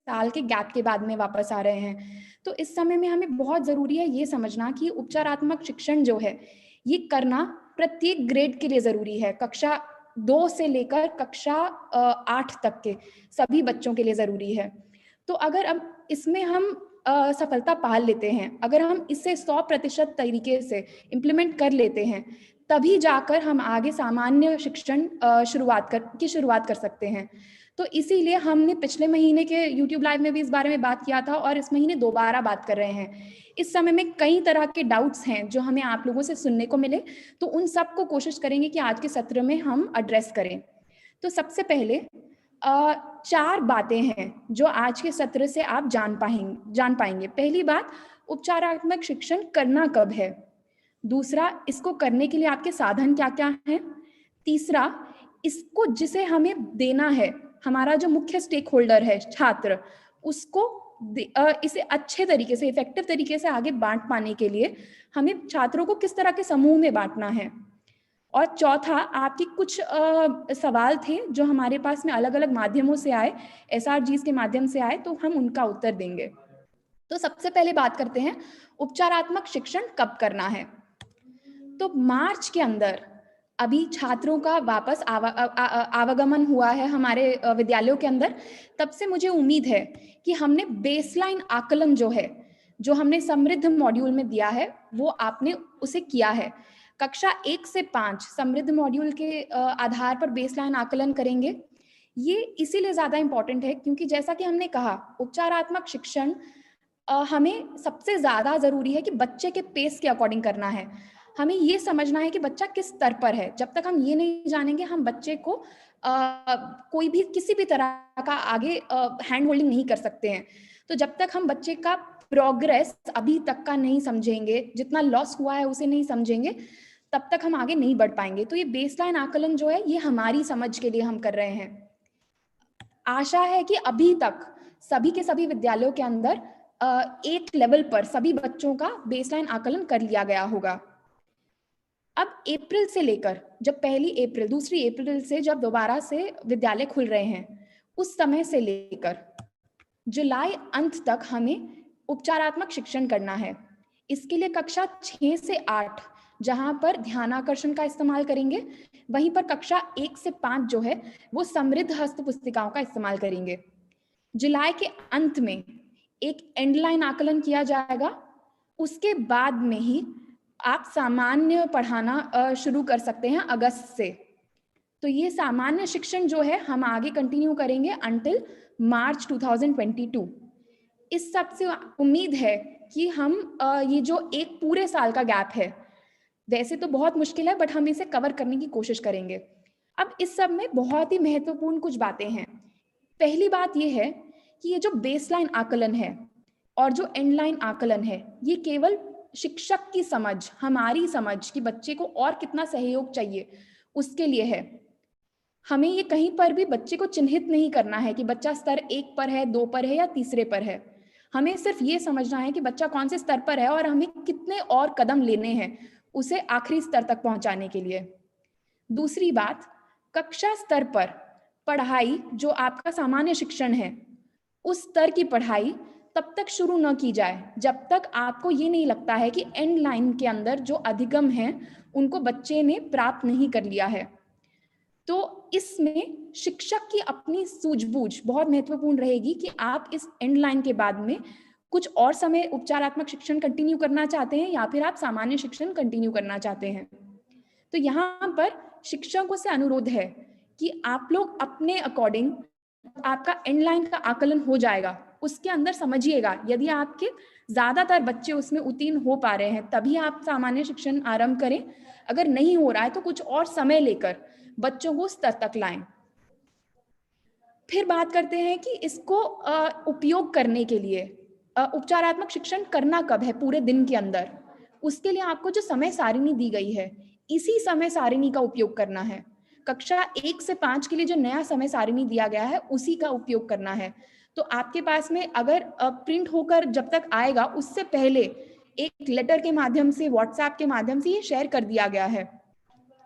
साल के गैप के बाद में वापस आ रहे हैं। तो इस समय में हमें बहुत ज़रूरी है ये समझना कि उपचारात्मक शिक्षण जो है, ये करना प्रत्येक ग्रेड के लिए ज़रूरी है। कक्षा 2 से लेकर कक्षा 8 तक के सभी बच्चों के लिए ज़रूरी है। तो अगर अब इसमें हम सफलता पा लेते हैं, अगर हम इसे 100% तरीके से इम्प्लीमेंट कर लेते हैं, तभी जाकर हम आगे सामान्य शिक्षण शुरुआत कर सकते हैं। तो इसीलिए हमने पिछले महीने के यूट्यूब लाइव में भी इस बारे में बात किया था और इस महीने दोबारा बात कर रहे हैं। इस समय में कई तरह के डाउट्स हैं जो हमें आप लोगों से सुनने को मिले, तो उन सब को कोशिश करेंगे कि आज के सत्र में हम एड्रेस करें। तो सबसे पहले 4 बातें हैं जो आज के सत्र से आप जान पाएंगे। पहली बात, उपचारात्मक शिक्षण करना कब है। दूसरा, इसको करने के लिए आपके साधन क्या-क्या हैं। तीसरा, इसको जिसे हमें देना है, हमारा जो मुख्य स्टेक होल्डर है छात्र, उसको इसे अच्छे तरीके से, इफेक्टिव तरीके से आगे बांट पाने के लिए हमें छात्रों को किस तरह के समूह में बांटना है। और चौथा, आपके कुछ सवाल थे जो हमारे पास में अलग अलग माध्यमों से आए, SRGs के माध्यम से आए, तो हम उनका उत्तर देंगे। तो सबसे पहले बात करते हैं उपचारात्मक शिक्षण कब करना है। तो मार्च के अंदर अभी छात्रों का वापस आवागमन हुआ है हमारे विद्यालयों के अंदर। तब से मुझे उम्मीद है कि हमने बेसलाइन आकलन जो है, जो हमने समृद्ध मॉड्यूल में दिया है, वो आपने उसे किया है। कक्षा 1 से 5 समृद्ध मॉड्यूल के आधार पर बेसलाइन आकलन करेंगे। ये इसीलिए ज़्यादा इम्पोर्टेंट है क्योंकि जैसा कि हमने कहा, उपचारात्मक शिक्षण हमें सबसे ज़्यादा ज़रूरी है कि बच्चे के पेस के अकॉर्डिंग करना है। हमें ये समझना है कि बच्चा किस स्तर पर है। जब तक हम ये नहीं जानेंगे, हम बच्चे को कोई भी किसी भी तरह का आगे हैंड होल्डिंग नहीं कर सकते हैं। तो जब तक हम बच्चे का प्रोग्रेस अभी तक का नहीं समझेंगे, जितना लॉस हुआ है उसे नहीं समझेंगे, तब तक हम आगे नहीं बढ़ पाएंगे। तो ये बेसलाइन आकलन जो है, ये हमारी समझ के लिए हम कर रहे हैं। आशा है कि अभी तक सभी के सभी विद्यालयों के अंदर एक लेवल पर सभी बच्चों का बेसलाइन आकलन कर लिया गया होगा। अब अप्रैल से लेकर, जब 1 अप्रैल 2 अप्रैल से जब दोबारा से विद्यालय खुल रहे हैं, उस समय से लेकर जुलाई अंत तक हमें उपचारात्मक शिक्षण करना है। इसके लिए कक्षा 6 से 8 जहां पर ध्यानाकर्षण का इस्तेमाल करेंगे, वहीं पर कक्षा 1 से 5 जो है वो समृद्ध हस्त पुस्तिकाओं का इस्तेमाल करेंगे। जुलाई के अंत में एक एंडलाइन आकलन किया जाएगा। उसके बाद में ही आप सामान्य पढ़ाना शुरू कर सकते हैं अगस्त से। तो ये सामान्य शिक्षण जो है हम आगे कंटिन्यू करेंगे अंटिल मार्च 2022। इस सब से उम्मीद है कि हम ये जो एक पूरे साल का गैप है, वैसे तो बहुत मुश्किल है, बट हम इसे कवर करने की कोशिश करेंगे। अब इस सब में बहुत ही महत्वपूर्ण कुछ बातें हैं। पहली बात ये है कि ये जो बेसलाइन आकलन है और जो एंडलाइन आकलन है, ये केवल शिक्षक की समझ, हमारी समझ कि बच्चे को और कितना सहयोग चाहिए, उसके लिए है। हमें ये कहीं पर भी बच्चे को चिन्हित नहीं करना है कि बच्चा स्तर 1 पर है, 2 पर है या तीसरे पर है। हमें सिर्फ ये समझना है कि बच्चा कौन से स्तर पर है और हमें कितने और कदम लेने हैं उसे आखिरी स्तर तक पहुंचाने के लिए। दूसरी बात, कक्षा स्तर पर पढ़ाई जो आपका सामान्य शिक्षण है, उस स्तर की पढ़ाई तब तक शुरू न की जाए जब तक आपको ये नहीं लगता है कि एंड लाइन के अंदर जो अधिगम है उनको बच्चे ने प्राप्त नहीं कर लिया है। तो इसमें शिक्षक की अपनी सूझबूझ बहुत महत्वपूर्ण रहेगी कि आप इस एंड लाइन के बाद में कुछ और समय उपचारात्मक शिक्षण कंटिन्यू करना चाहते हैं या फिर आप सामान्य शिक्षण कंटिन्यू करना चाहते हैं। तो यहाँ पर शिक्षकों से अनुरोध है कि आप लोग अपने अकॉर्डिंग, आपका एंड लाइन का आकलन हो जाएगा, उसके अंदर समझिएगा। यदि आपके ज्यादातर बच्चे उसमें उत्तीर्ण हो पा रहे हैं तभी आप सामान्य शिक्षण आरंभ करें। अगर नहीं हो रहा है तो कुछ और समय लेकर बच्चों को स्तर तक लाएं। फिर बात करते हैं कि इसको उपयोग करने के लिए उपचारात्मक शिक्षण करना कब है पूरे दिन के अंदर। उसके लिए आपको जो समय सारिणी दी गई है, इसी समय सारिणी का उपयोग करना है। कक्षा 1 से 5 के लिए जो नया समय सारिणी दिया गया है उसी का उपयोग करना है। तो आपके पास में अगर प्रिंट होकर जब तक आएगा उससे पहले एक लेटर के माध्यम से, व्हाट्सएप के माध्यम से ये शेयर कर दिया गया है।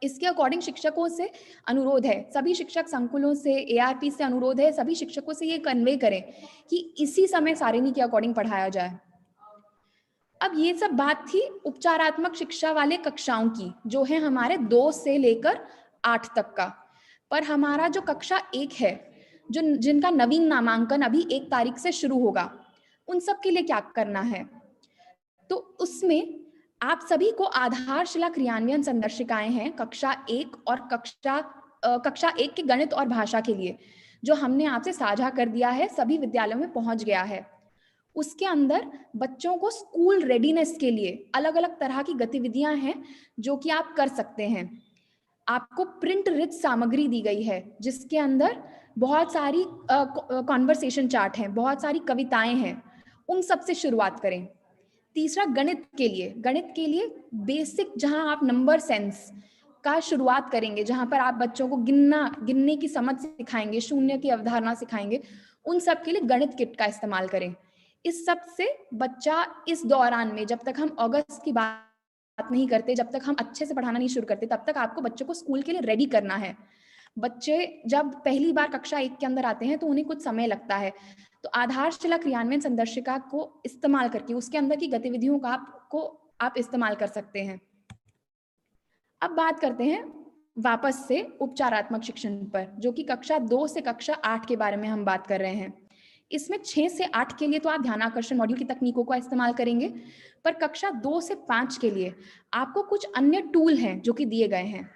इसके अकॉर्डिंग शिक्षकों से अनुरोध है, सभी शिक्षक संकुलों से, एआरपी से अनुरोध है, सभी शिक्षकों से ये कन्वे करें कि इसी समय सारिणी के अकॉर्डिंग पढ़ाया जाए। अब ये सब बात थी उपचारात्मक शिक्षा वाले कक्षाओं की, जो है हमारे 2 से लेकर 8 तक का। पर हमारा जो कक्षा 1 है, जो जिनका नवीन नामांकन अभी 1 तारीख से शुरू होगा, उन सब के लिए क्या करना है? तो उसमें आप सभी को आधारशिला क्रियान्वयन संदर्शिकाएं हैं कक्षा 1 और कक्षा 1 के गणित और भाषा के लिए, जो हमने आपसे साझा कर दिया है, सभी विद्यालयों में पहुंच गया है। उसके अंदर बच्चों को स्कूल रेडीनेस के लिए अलग-अलग तरह की गतिविधियां हैं जो कि आप कर सकते हैं। आपको प्रिंट रिच सामग्री दी गई है, जिसके अंदर बहुत सारी कॉन्वर्सेशन चार्ट हैं, बहुत सारी कविताएं हैं, उन सब से शुरुआत करें। तीसरा, गणित के लिए बेसिक, जहां आप नंबर सेंस का शुरुआत करेंगे, जहां पर आप बच्चों को गिनने की समझ सिखाएंगे, शून्य की अवधारणा सिखाएंगे, उन सब के लिए गणित किट का इस्तेमाल करें। इस सब से बच्चा इस दौरान में, जब तक हम अगस्त की बात नहीं करते, जब तक हम अच्छे से पढ़ाना नहीं शुरू करते, तब तक आपको बच्चों को स्कूल के लिए रेडी करना है। बच्चे जब पहली बार कक्षा 1 के अंदर आते हैं तो उन्हें कुछ समय लगता है, तो आधारशिला क्रियान्वयन संदर्शिका को इस्तेमाल करके उसके अंदर की गतिविधियों का आप इस्तेमाल कर सकते हैं। अब बात करते हैं वापस से उपचारात्मक शिक्षण पर, जो कि कक्षा 2 से कक्षा 8 के बारे में हम बात कर रहे हैं। इसमें 6 से 8 के लिए तो आप ध्यानाकर्षण मॉड्यूल की तकनीकों का इस्तेमाल करेंगे, पर कक्षा 2 से 5 के लिए आपको कुछ अन्य टूल हैं जो कि दिए गए हैं।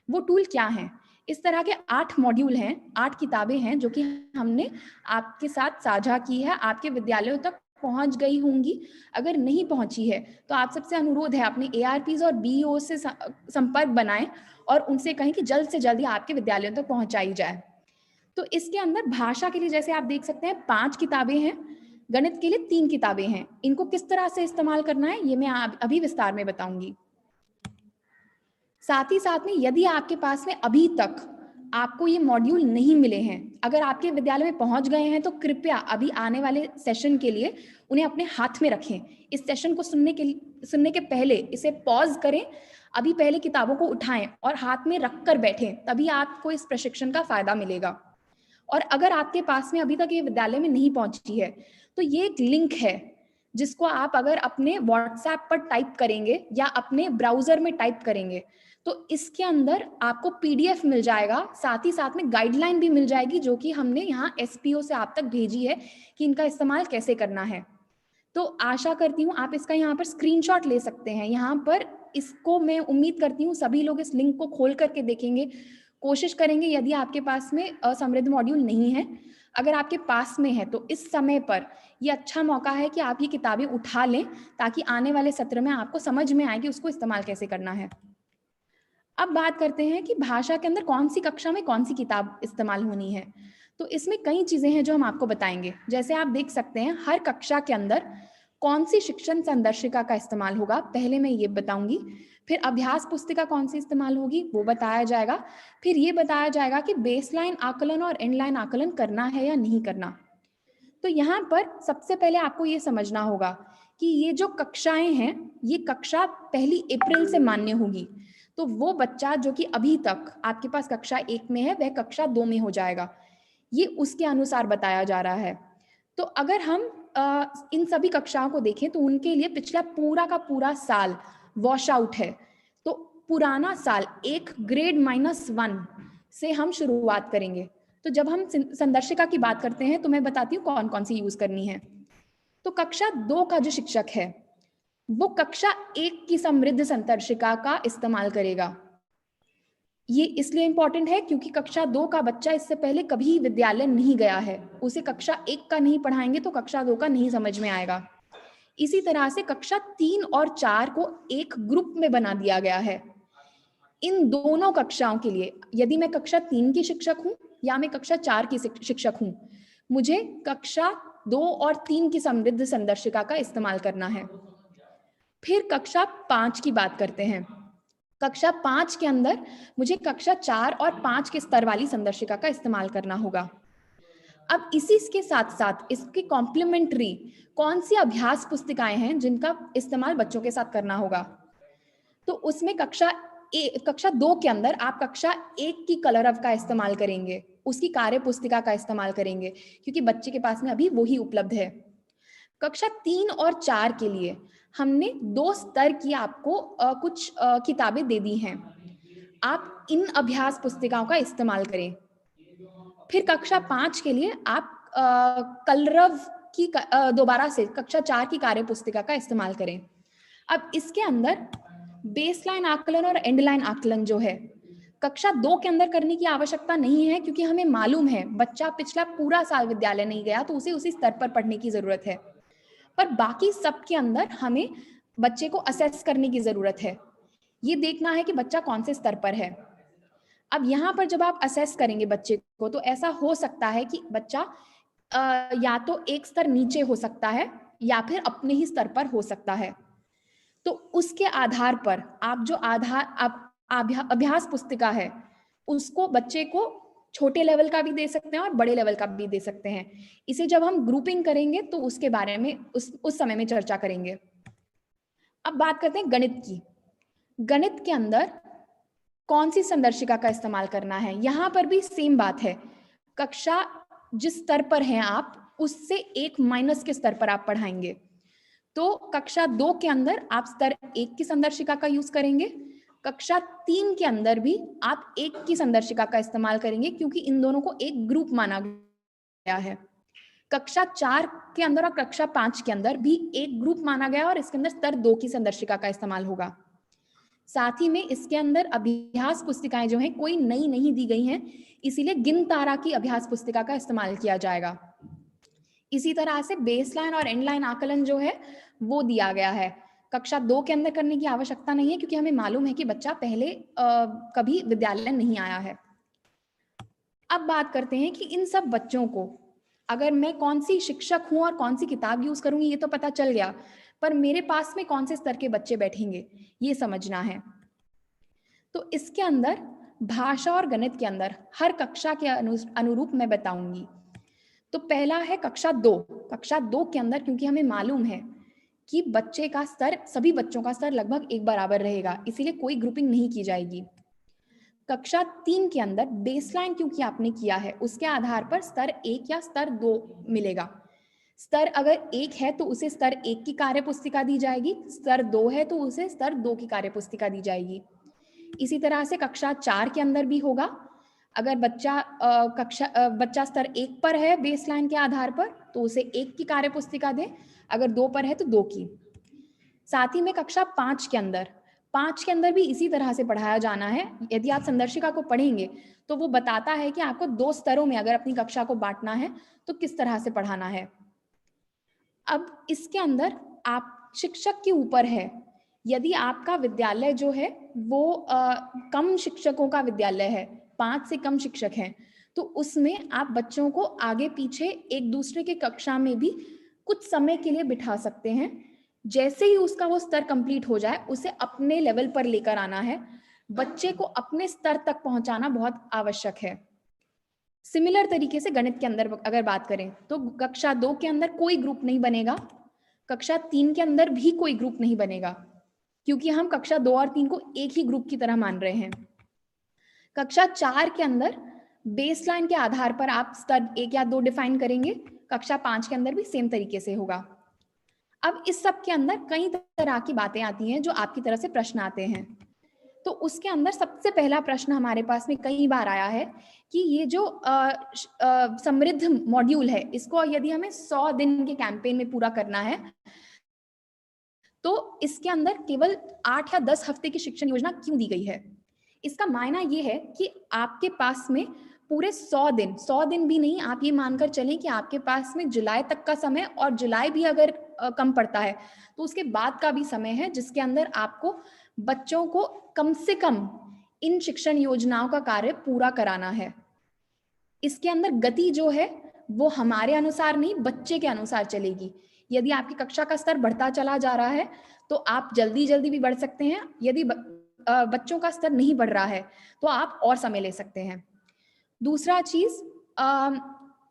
वो टूल क्या हैं? इस तरह के 8 मॉड्यूल हैं, 8 किताबें हैं जो कि हमने आपके साथ साझा की है, आपके विद्यालयों तक पहुंच गई होंगी। अगर नहीं पहुंची है तो आप सबसे अनुरोध है, अपने एआरपीज और बीईओ से संपर्क बनाएं और उनसे कहें कि जल्द से जल्द आपके विद्यालयों तक पहुंचाई जाए। तो इसके अंदर भाषा के लिए जैसे आप देख सकते हैं 5 किताबें हैं, गणित के लिए 3 किताबें हैं। इनको किस तरह से इस्तेमाल करना है ये मैं अभी विस्तार में बताऊंगी। साथ ही साथ में यदि आपके पास में अभी तक आपको ये मॉड्यूल नहीं मिले हैं, अगर आपके विद्यालय में पहुंच गए हैं, तो कृपया अभी आने वाले सेशन के लिए उन्हें अपने हाथ में रखें। इस सेशन को सुनने के पहले इसे पॉज करें, अभी पहले किताबों को उठाएं और हाथ में रखकर बैठें, तभी आपको इस प्रशिक्षण का फायदा मिलेगा। और अगर आपके पास में अभी तक ये विद्यालय में नहीं पहुंची है, तो ये एक लिंक है जिसको आप अगर अपने व्हाट्सएप पर टाइप करेंगे या अपने ब्राउजर में टाइप करेंगे, तो इसके अंदर आपको पीडीएफ मिल जाएगा, साथ ही साथ में गाइडलाइन भी मिल जाएगी, जो कि हमने यहाँ एसपीओ से आप तक भेजी है कि इनका इस्तेमाल कैसे करना है। तो आशा करती हूँ आप इसका यहाँ पर स्क्रीनशॉट ले सकते हैं। यहाँ पर इसको मैं उम्मीद करती हूँ सभी लोग इस लिंक को खोल करके देखेंगे, कोशिश करेंगे। यदि आपके पास में असमृद्ध मॉड्यूल नहीं है, अगर आपके पास में है, तो इस समय पर ये अच्छा मौका है कि आप ये किताबें उठा लें, ताकि आने वाले सत्र में आपको समझ में आए कि उसको इस्तेमाल कैसे करना है। अब बात करते हैं कि भाषा के अंदर कौन सी कक्षा में कौन सी किताब इस्तेमाल होनी है। तो इसमें कई चीजें हैं जो हम आपको बताएंगे। जैसे आप देख सकते हैं, हर कक्षा के अंदर कौन सी शिक्षण संदर्शिका का इस्तेमाल होगा, पहले मैं ये बताऊंगी। फिर अभ्यास पुस्तिका कौन सी इस्तेमाल होगी वो बताया जाएगा। फिर ये बताया जाएगा कि बेसलाइन आकलन और एंडलाइन आकलन करना है या नहीं करना। तो यहाँ पर सबसे पहले आपको ये समझना होगा कि ये जो कक्षाएं हैं, ये कक्षा 1 अप्रैल से मान्य होगी। तो वो बच्चा जो कि अभी तक आपके पास कक्षा 1 में है, वह कक्षा 2 में हो जाएगा। ये उसके अनुसार बताया जा रहा है। तो अगर हम इन सभी कक्षाओं को देखें, तो उनके लिए पिछला पूरा का पूरा साल वॉश आउट है। तो पुराना साल 1 ग्रेड -1 से हम शुरुआत करेंगे। तो जब हम संदर्शिका की बात करते हैं, तो मैं बताती हूँ कौन कौन सी यूज करनी है। तो कक्षा 2 का जो शिक्षक है, वो कक्षा 1 की समृद्ध संदर्शिका का इस्तेमाल करेगा। ये इसलिए इंपॉर्टेंट है क्योंकि कक्षा 2 का बच्चा इससे पहले कभी विद्यालय नहीं गया है, उसे कक्षा 1 का नहीं पढ़ाएंगे तो कक्षा 2 का नहीं समझ में आएगा। इसी तरह से कक्षा 3 और 4 को एक ग्रुप में बना दिया गया है। इन दोनों कक्षाओं के लिए, यदि मैं कक्षा 3 की शिक्षक हूं या मैं कक्षा 4 की शिक्षक हूं, मुझे कक्षा 2 और 3 की समृद्ध संदर्शिका का इस्तेमाल करना है। फिर कक्षा 5 की बात करते हैं। कक्षा 5 के अंदर मुझे कक्षा 4 और 5 के स्तर वाली संदर्शिका का इस्तेमाल करना होगा। अब इसी के साथ साथ इसके कॉम्प्लीमेंट्री कौन सी अभ्यास पुस्तिकाएं हैं जिनका इस्तेमाल बच्चों के साथ करना होगा। तो उसमें कक्षा कक्षा 2 के अंदर आप कक्षा 1 की कलरव का इस्तेमाल करेंगे, उसकी कार्य पुस्तिका का इस्तेमाल करेंगे, क्योंकि बच्चे के पास में अभी वही उपलब्ध है। कक्षा 3 और 4 के लिए हमने 2 स्तर की आपको कुछ किताबें दे दी हैं। आप इन अभ्यास पुस्तिकाओं का इस्तेमाल करें। फिर कक्षा 5 के लिए आप कलरव की दोबारा से कक्षा 4 की कार्य पुस्तिका का इस्तेमाल करें। अब इसके अंदर बेसलाइन आकलन और एंडलाइन आकलन जो है, कक्षा 2 के अंदर करने की आवश्यकता नहीं है, क्योंकि हमें मालूम है बच्चा पिछला पूरा साल विद्यालय नहीं गया, तो उसे उसी स्तर पर पढ़ने की जरूरत है। पर बाकी सब के अंदर हमें बच्चे को असेस करने की जरूरत है, ये देखना है कि बच्चा कौन से स्तर पर है। अब यहाँ पर जब आप असेस करेंगे बच्चे को, तो ऐसा हो सकता है कि बच्चा या तो एक स्तर नीचे हो सकता है या फिर अपने ही स्तर पर हो सकता है। तो उसके आधार पर आप जो अभ्यास पुस्तिका है, उसको बच्चे को छोटे लेवल का भी दे सकते हैं और बड़े लेवल का भी दे सकते हैं। इसे जब हम ग्रुपिंग करेंगे तो उसके बारे में उस समय में चर्चा करेंगे। अब बात करते हैं गणित की। गणित के अंदर कौन सी संदर्शिका का इस्तेमाल करना है, यहां पर भी सेम बात है। कक्षा जिस स्तर पर हैं आप, उससे एक माइनस के स्तर पर आप पढ़ाएंगे। तो कक्षा 2 के अंदर आप स्तर 1 की संदर्शिका का यूज करेंगे, कक्षा 3 के अंदर भी आप 1 की संदर्शिका का इस्तेमाल करेंगे, क्योंकि इन दोनों को एक ग्रुप माना गया है। कक्षा 4 के अंदर और कक्षा 5 के अंदर भी एक ग्रुप माना गया और इसके अंदर स्तर 2 की संदर्शिका का इस्तेमाल होगा। साथ ही में इसके अंदर अभ्यास पुस्तिकाएं जो हैं कोई नई नहीं दी गई हैं, इसीलिए गिन तारा की अभ्यास पुस्तिका का इस्तेमाल किया जाएगा। इसी तरह से बेसलाइन और एंडलाइन आकलन जो है वो दिया गया है। कक्षा 2 के अंदर करने की आवश्यकता नहीं है, क्योंकि हमें मालूम है कि बच्चा पहले कभी विद्यालय नहीं आया है। अब बात करते हैं कि इन सब बच्चों को अगर मैं कौन सी शिक्षक हूं और कौन सी किताब यूज करूंगी ये तो पता चल गया, पर मेरे पास में कौन से स्तर के बच्चे बैठेंगे ये समझना है। तो इसके अंदर भाषा और गणित के अंदर हर कक्षा के अनुरूप मैं बताऊंगी। तो पहला है कक्षा 2। कक्षा 2 के अंदर, क्योंकि हमें मालूम है कि बच्चे का स्तर, सभी बच्चों का स्तर लगभग एक बराबर रहेगा, इसीलिए कोई ग्रुपिंग नहीं की जाएगी। कक्षा 3 के अंदर बेसलाइन क्योंकि आपने किया है, उसके आधार पर स्तर 1 या स्तर 2 मिलेगा। स्तर अगर 1 है तो उसे स्तर 1 की कार्य पुस्तिका दी जाएगी, स्तर 2 है तो उसे स्तर 2 की कार्य पुस्तिका दी जाएगी। इसी तरह से कक्षा 4 के अंदर भी होगा। अगर बच्चा स्तर 1 पर है बेसलाइन के आधार पर, तो उसे 1 की कार्य पुस्तिका दें, अगर 2 पर है तो 2 की। साथ ही में कक्षा 5 के अंदर भी इसी तरह से पढ़ाया जाना है। यदि आप संदर्शिका को पढ़ेंगे तो वो बताता है कि आपको 2 स्तरों में अगर अपनी कक्षा को बांटना है तो किस तरह से पढ़ाना है। अब इसके अंदर आप शिक्षक के ऊपर है, यदि आपका विद्यालय जो है वो कम शिक्षकों का विद्यालय है, 5 से कम शिक्षक हैं, तो उसमें आप बच्चों को आगे पीछे एक दूसरे के कक्षा में भी कुछ समय के लिए बिठा सकते हैं। जैसे ही उसका वो स्तर कंप्लीट हो जाए, उसे अपने लेवल पर लेकर आना है। बच्चे को अपने स्तर तक पहुंचाना बहुत आवश्यक है। सिमिलर तरीके से गणित के अंदर अगर बात करें तो कक्षा 2 के अंदर कोई ग्रुप नहीं बनेगा, कक्षा 3 के अंदर भी कोई ग्रुप नहीं बनेगा, क्योंकि हम कक्षा 2 और 3 को एक ही ग्रुप की तरह मान रहे हैं। कक्षा 4 के अंदर बेसलाइन के आधार पर आप स्तर 1 या 2 डिफाइन करेंगे, कक्षा 5 के अंदर भी सेम तरीके से होगा। अब इस सब के अंदर कई तरह की बातें आती हैं जो आपकी तरफ से प्रश्न आते हैं। तो उसके अंदर सबसे पहला प्रश्न हमारे पास में कई बार आया है कि ये जो समृद्ध मॉड्यूल है, इसको यदि हमें 100 दिन के कैंपेन में पूरा करना है, तो इसके अंदर केवल 8 या 10 हफ्ते की शिक्षण योजना क्यों दी गई है? इसका मायना ये है कि आपके पास में पूरे 100 दिन भी नहीं, आप ये मानकर चलें कि आपके पास में जुलाई तक का समय, और जुलाई भी अगर कम पड़ता है तो उसके बाद का भी समय है, जिसके अंदर आपको बच्चों को कम से कम इन शिक्षण योजनाओं का कार्य पूरा कराना है। इसके अंदर गति जो है वो हमारे अनुसार नहीं, बच्चे के अनुसार चलेगी। यदि आपकी कक्षा का स्तर बढ़ता चला जा रहा है तो आप जल्दी जल्दी भी बढ़ सकते हैं, यदि बच्चों का स्तर नहीं बढ़ रहा है तो आप और समय ले सकते हैं। दूसरा चीज,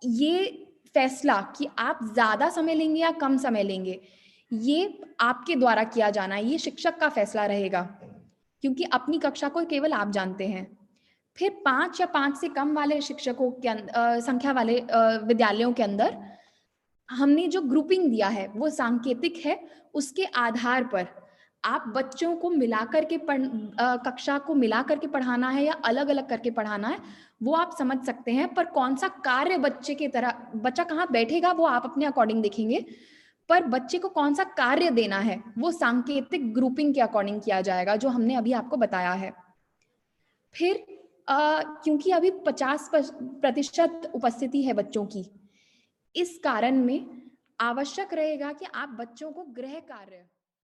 ये फैसला कि आप ज्यादा समय लेंगे या कम समय लेंगे, ये आपके द्वारा किया जाना है, ये शिक्षक का फैसला रहेगा। क्योंकि अपनी कक्षा को केवल आप जानते हैं। फिर 5 या 5 से कम वाले शिक्षकों के संख्या वाले विद्यालयों के अंदर हमने जो ग्रुपिंग दिया है वो सांकेतिक है। उसके आधार पर आप बच्चों को मिलाकर के कक्षा को मिलाकर के पढ़ाना है या अलग-अलग करके पढ़ाना है, वो आप समझ सकते हैं। पर कौन-सा कार्य बच्चे की तरह बच्चा कहाँ बैठेगा वो आप अपने अकॉर्डिंग देखेंगे। पर बच्चे को कौन-सा कार्य देना है, वो सांकेतिक ग्रुपिंग के अकॉर्डिंग किया जाएगा, जो हमने अभी आपको बताया है। फिर क्योंकि अभी 50% उपस्थिति है बच्चों की, इस कारण में आवश्यक रहेगा कि आप बच्चों को गृह कार्य